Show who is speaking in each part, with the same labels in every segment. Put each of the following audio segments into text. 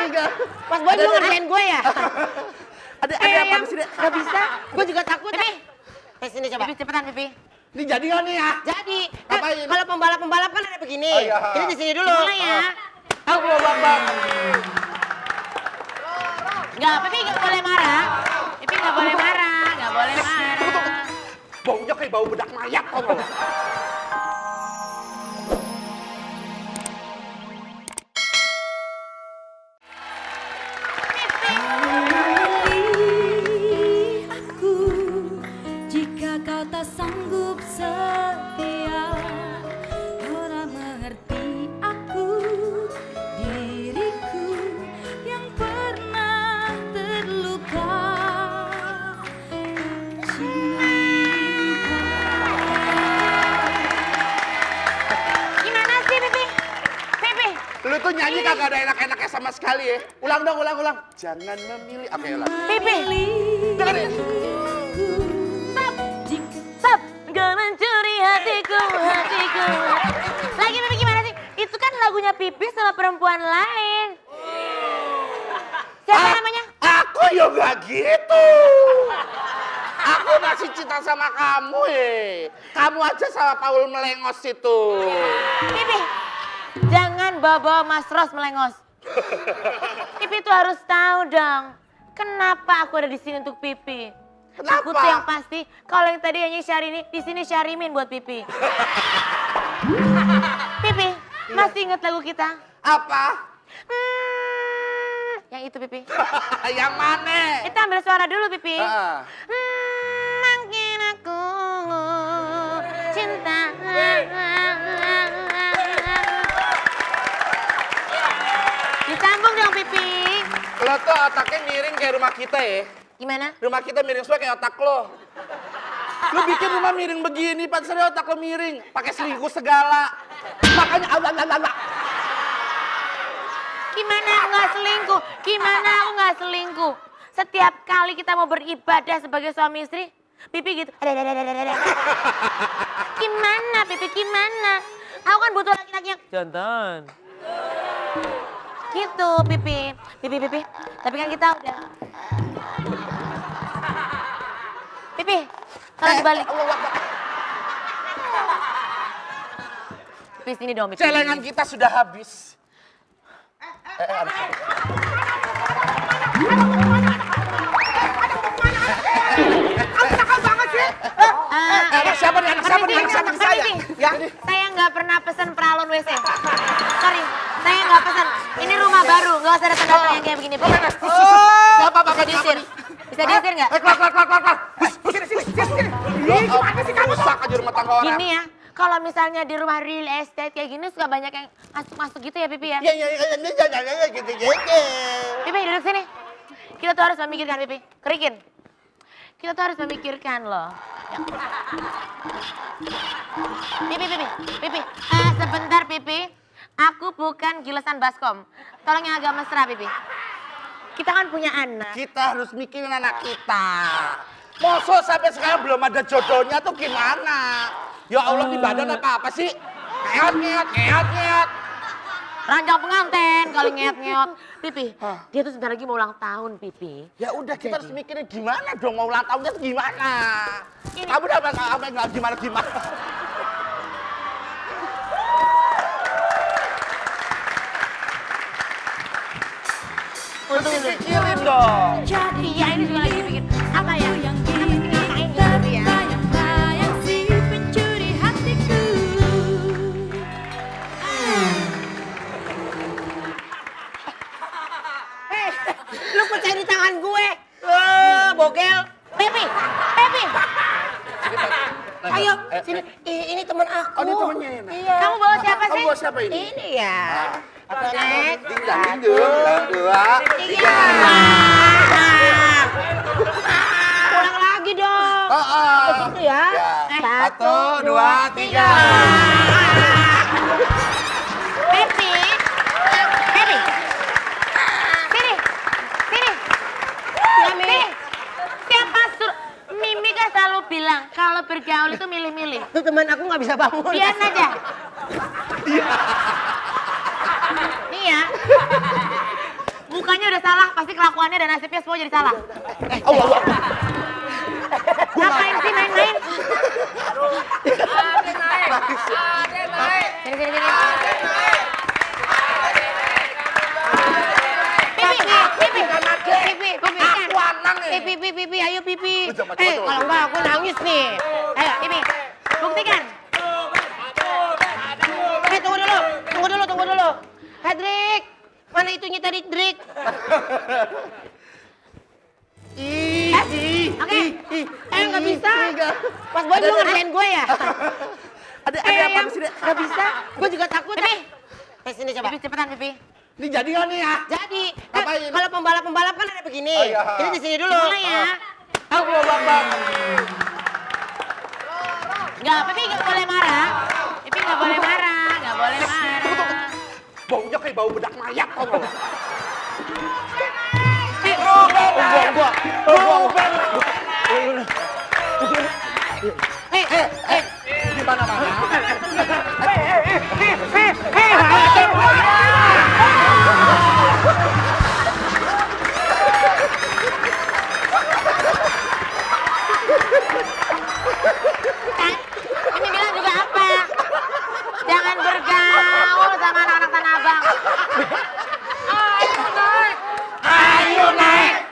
Speaker 1: enggak.
Speaker 2: Mas Boy mau ngerjain gue ya?
Speaker 1: Ada apa di sini?
Speaker 2: Gak bisa, gue juga takut. Pipi, sini coba. Pipi, cepetan Pipi.
Speaker 1: Ini jadi nggak nih ya?
Speaker 2: Jadi,
Speaker 1: Ngapain?
Speaker 2: kalau pembalap kan ada begini.
Speaker 1: Oh, iya.
Speaker 2: Ini di sini dulu. Mulai ya.
Speaker 1: Aku mau bambang.
Speaker 2: Enggak, Pipi nggak boleh marah. Pipi nggak boleh marah, nggak boleh marah.
Speaker 1: Baunya kayak bau bedak mayat tau nggak?
Speaker 3: Aku jika kau tak sanggup setia, kau tak mengerti aku, diriku yang pernah terluka.
Speaker 2: Gimana sih Pipi? Pipi,
Speaker 1: Lu tuh nyanyi kagak ada enak-enaknya sama sekali ya. Ulang dong, ulang. Jangan memilih. Oke, ulang.
Speaker 2: Pipi.
Speaker 1: Dengerin.
Speaker 2: Stop, gak mencuri hatiku. Lagi Pipi gimana sih? Itu kan lagunya Pipi sama perempuan lain. Siapa namanya?
Speaker 1: Aku juga gitu. Aku masih cinta sama kamu ya. Kamu aja sama Paul melengos itu.
Speaker 2: Pipi, jangan bawa Mas Ros melengos. Pipi tuh harus tahu dong, kenapa aku ada di sini untuk Pipi.
Speaker 1: Kenapa?
Speaker 2: Aku tuh yang pasti, kalau yang tadi hanya Syahrini, di sini Syahrimin buat Pipi. Pipi, masih ingat lagu kita?
Speaker 1: Apa?
Speaker 2: Yang itu Pipi.
Speaker 1: Yang mana?
Speaker 2: Kita ambil suara dulu Pipi.
Speaker 1: Ah.
Speaker 2: Makin aku cinta. Disambung dong Pipi.
Speaker 1: Lo tuh otaknya miring kayak rumah kita ya.
Speaker 2: Gimana?
Speaker 1: Rumah kita miring semua kayak otak lo. Lo bikin rumah miring begini, pantasnya otak lo miring. Pakai selingkuh segala. Makanya ala.
Speaker 2: Gimana aku nggak selingkuh? Gimana aku nggak selingkuh? Setiap kali kita mau beribadah sebagai suami istri, Pipi gitu. Ada. Gimana Pipi, gimana? Aku kan butuh laki-laki yang jantan. Gitu Pipi. Pipi. Tapi kan kita udah. Pipi, kalau dibalik. Pipi sini dong Pipi.
Speaker 1: Celengan kita sudah habis. Anak siapa nih? Anak saya. Ya.
Speaker 2: Saya nggak pernah pesan peralon WC. Sorry, saya nggak pesan. Ini rumah baru, nggak usah datang-datang yang kayak begini.
Speaker 1: Siapa
Speaker 2: Bisa diusir? Bisa diusir nggak?
Speaker 1: Keluar. Sini. Rusak aja rumah tangga orang.
Speaker 2: Gini ya, kalau misalnya di rumah real estate kayak gini suka banyak yang masuk-masuk gitu ya Pipi ya?
Speaker 1: Iya, gitu.
Speaker 2: Pipi duduk sini. Kita tuh harus memikirkan Pipi, kerikin. Kita tuh harus memikirkan loh. Ya. Pipi. Sebentar Pipi. Aku bukan gilesan baskom. Tolong yang agak mesra Pipi. Kita kan punya anak.
Speaker 1: Kita harus mikirin anak kita. Mosok sampai sekarang belum ada jodohnya tuh gimana? Ya Allah, di badan apa sih? Ngeot.
Speaker 2: Ranjang pengantin kali ngeot. Pipi, dia tuh sebentar lagi mau ulang tahun Pipi.
Speaker 1: Ya udah, kita harus mikirin gimana dong, mau ulang tahunnya tuh gimana? Kamu udah apa nggak gimana?
Speaker 2: Untuk
Speaker 1: Pikirin dong.
Speaker 2: iya ini juga lagi bikin apa ya?
Speaker 3: yang
Speaker 2: Ngapain gitu ya?
Speaker 3: terbayang si pencuri hatiku.
Speaker 2: Lu percaya di tangan gue? Bogel. Pipi. Ayo, sini. Ini teman aku.
Speaker 1: Oh, ini temennya ini.
Speaker 2: Iya. Kamu bawa siapa sih?
Speaker 1: Kamu bawa siapa ini?
Speaker 2: Ini ya. Nek.
Speaker 1: Dua,
Speaker 2: Tiga. Ulang lagi dong. Begitu ya.
Speaker 1: Satu, dua, tiga.
Speaker 2: Pipi. Sini. Sini. Siapa suruh? Mimi kan selalu bilang kalau bergaul itu milih-milih.
Speaker 4: Itu teman aku nggak bisa bangun.
Speaker 2: Biarin aja. Nih ya. Mukanya udah salah, pasti kelakuannya dan nasibnya semua jadi salah. Ngapain sih main-main? Sini. Pipi, ayo Pipi. Kalau enggak aku nangis nih. Ayo Pipi, buktikan. Tunggu dulu. Drik, mana itunya tadi Drik? Oke. Nggak bisa. Mas Boy belum ngerjain gue ya?
Speaker 1: Ada apa di sini?
Speaker 2: Nggak bisa. Gue juga takut. Pipi. Sini coba. Pipi, cepetan Pipi.
Speaker 1: Ini jadi nggak nih ya?
Speaker 2: Jadi,
Speaker 1: Ngapain?
Speaker 2: kalau pembalap kan ada begini.
Speaker 1: Oh, iya.
Speaker 2: Ini di sini dulu. Mulai ya.
Speaker 1: Aku bang.
Speaker 2: Nggak, Pipi nggak boleh marah. Pipi nggak boleh marah.
Speaker 1: Baunya kayak bau bedak mayat kok. Di mana-mana.
Speaker 2: Ini bilang juga apa? Jangan bergaul sama anak-anak Tanah Abang. Ayo naik.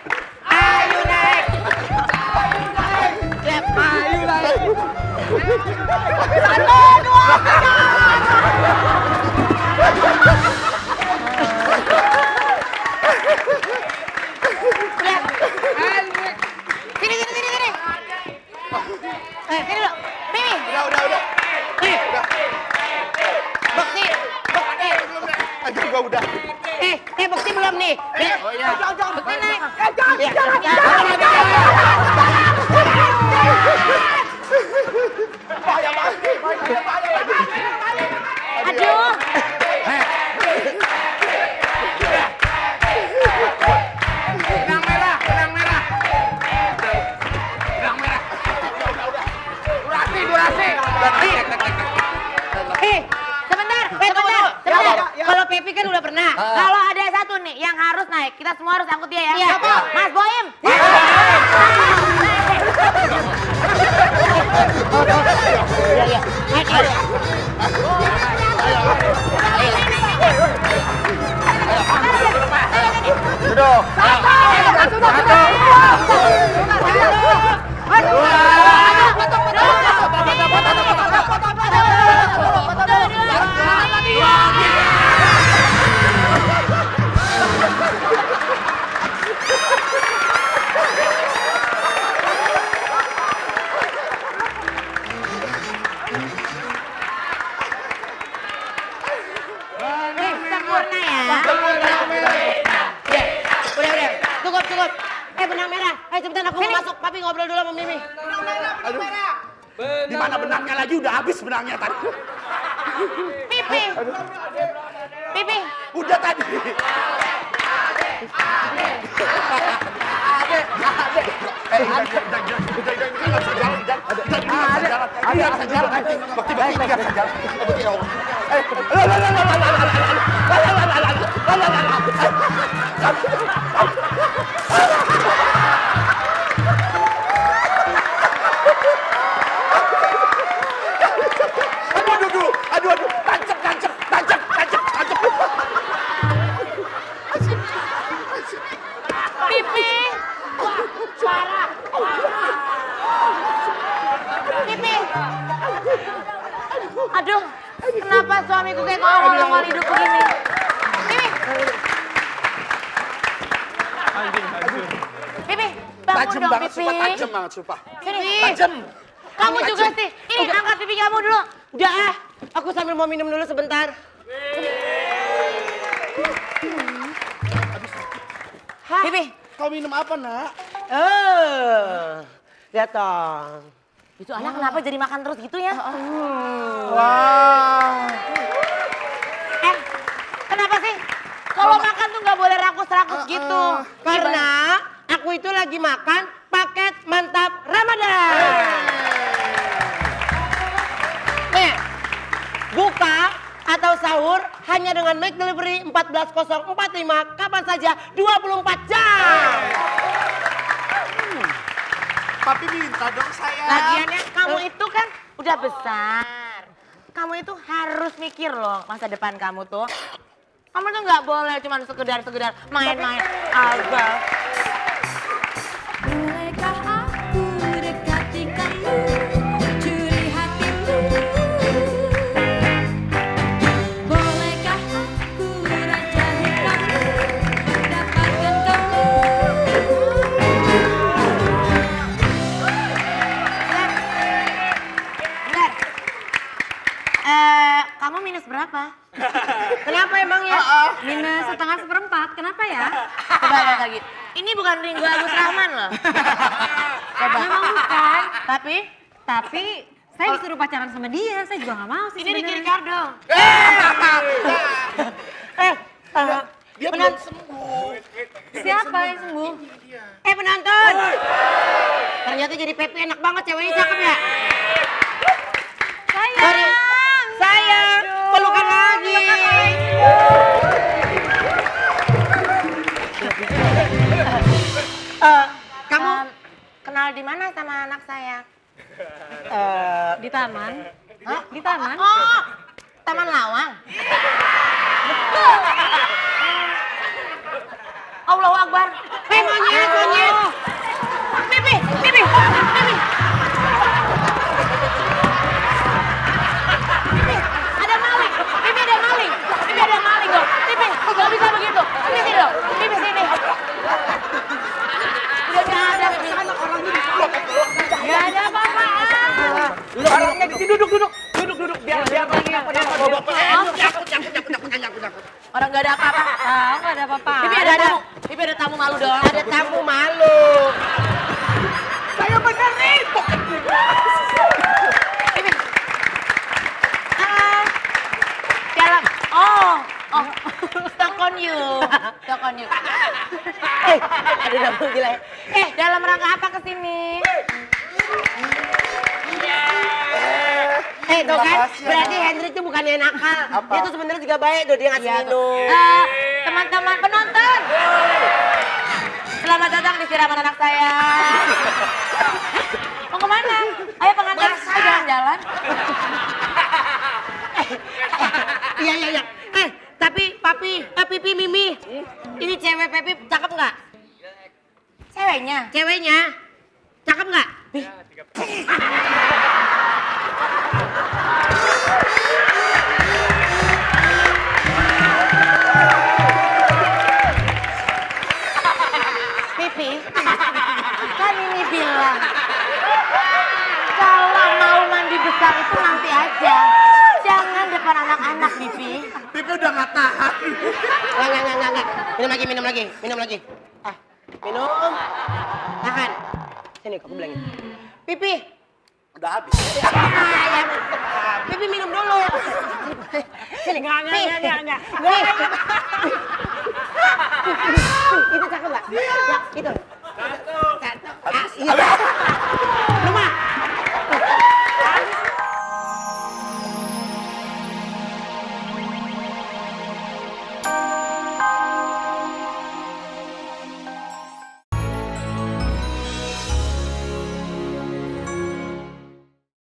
Speaker 2: Sini. Sini dulu. Mimi.
Speaker 1: Udah.
Speaker 2: Bukti.
Speaker 1: Aja gua udah.
Speaker 2: Bukti belum nih?
Speaker 1: Oh iya.
Speaker 2: Bukti naik. Aduh.
Speaker 1: Benang merah. Durasi.
Speaker 2: Sebentar. Kalau Pepi kan udah pernah. Kalau ada satu nih yang harus naik, kita semua harus angkut dia ya. Siapa? Mas Boim.
Speaker 1: Duduk.
Speaker 2: Sempurna ya. Udah. Cukup. Benang merah. Cepetan aku mau masuk. Papi ngobrol dulu sama Mimi.
Speaker 1: Di mana benangnya lagi? Udah habis benangnya tadi.
Speaker 2: Pipi.
Speaker 1: Udah tadi. Aduh, tancap.
Speaker 2: Pipi. Pipi. Aduh, kenapa suamiku kayak ngomong hidup begini? Pipi, bangun
Speaker 1: Tajam
Speaker 2: dong
Speaker 1: banget,
Speaker 2: Pipi.
Speaker 1: tajam banget, sumpah.
Speaker 2: Sini.
Speaker 1: Tajam.
Speaker 2: Kamu juga sih. Ini angkat pipi kamu dulu.
Speaker 4: Udah, aku sambil mau minum dulu sebentar.
Speaker 2: Pipi.
Speaker 1: Kau minum apa, Nak?
Speaker 4: Lihat dong.
Speaker 2: Itu anak kenapa jadi makan terus gitu ya?
Speaker 1: Wah.
Speaker 2: Kenapa sih? Kalau makan tuh nggak boleh rakus-rakus gitu.
Speaker 4: Karena aku itu lagi makan paket mantap Ramadan. Nih, buka atau sahur sahur hanya dengan Make Delivery 14045 kapan saja 24 jam.
Speaker 1: Papi minta dong sayang.
Speaker 2: Lagiannya kamu itu kan udah besar. Kamu itu harus mikir loh masa depan kamu tuh. Kamu tuh nggak boleh cuma sekedar main-main aja.
Speaker 3: Bolehkah aku dekati kamu, curi hatimu? Bolehkah aku rajahi kamu, dapatkan kamu?
Speaker 2: Benar. Kamu minus berapa?
Speaker 4: Kenapa emangnya?
Speaker 3: Minus setengah seperempat, kenapa ya?
Speaker 2: Coba lihat lagi. Ini bukan Ringo Agus Rahman loh. Coba.
Speaker 3: Memang bukan.
Speaker 2: Tapi
Speaker 3: Saya disuruh pacaran sama dia, saya juga gak mau sih
Speaker 2: ini Ricky
Speaker 3: sebenarnya.
Speaker 2: Ricardo.
Speaker 1: Dia belum sembuh.
Speaker 3: Siapa yang sembuh?
Speaker 4: Penonton. Ternyata jadi Pepe enak banget, ceweknya cakep ya. Sayang, pelukan lagi. Kamu
Speaker 2: kenal di mana sama anak saya?
Speaker 3: Di taman.
Speaker 2: Hah?
Speaker 3: Di taman.
Speaker 2: Oh, Taman Lawang. Allahu Akbar.
Speaker 4: monyet.
Speaker 2: Pipi. Pipi, ada maling. Pipi ada maling dong. Pipi, nggak bisa begitu. Pipi dong. Pipi sini. Udah nggak ada. Nggak ada apa-apaan.
Speaker 1: Orangnya di sini duduk. Biar nyangkut.
Speaker 2: Orang nggak ada apa-apa.
Speaker 3: Nggak ada apa-apa.
Speaker 2: Pipi ada tamu malu dong.
Speaker 4: Ada tamu malu.
Speaker 1: Saya benerin.
Speaker 2: Pipi. Dalam. Oh. Stuck on you.
Speaker 4: Ada tamu gila ya.
Speaker 2: Dalam rangka apa kesini?
Speaker 4: Tuh kan,
Speaker 1: kasih,
Speaker 4: berarti Hendrik tuh bukannya nakal.
Speaker 1: Apa?
Speaker 4: Dia tuh sebenarnya juga baik tuh, dia ngasih minum.
Speaker 2: Teman-teman penonton. Selamat datang di siraman anak saya. Mau kemana? Ayo pengantin, ayo jalan-jalan.
Speaker 4: Iya. Tapi Pipi Mimi, ini cewek Pepi cakep nggak?
Speaker 2: Ceweknya.
Speaker 4: Cakep nggak?
Speaker 2: Pipi, kan ini bilang kalau mau mandi besar itu nanti aja. Jangan depan anak-anak, Pipi.
Speaker 1: Pipi udah nggak tahan.
Speaker 4: Nggak. Minum lagi. Minum. Tahan. Sini, aku bilangin. Pipi.
Speaker 1: Udah habis.
Speaker 4: Pipi minum dulu. Sini. Nggak. Itu cakep nggak? Ya, itu. Satu. Iya.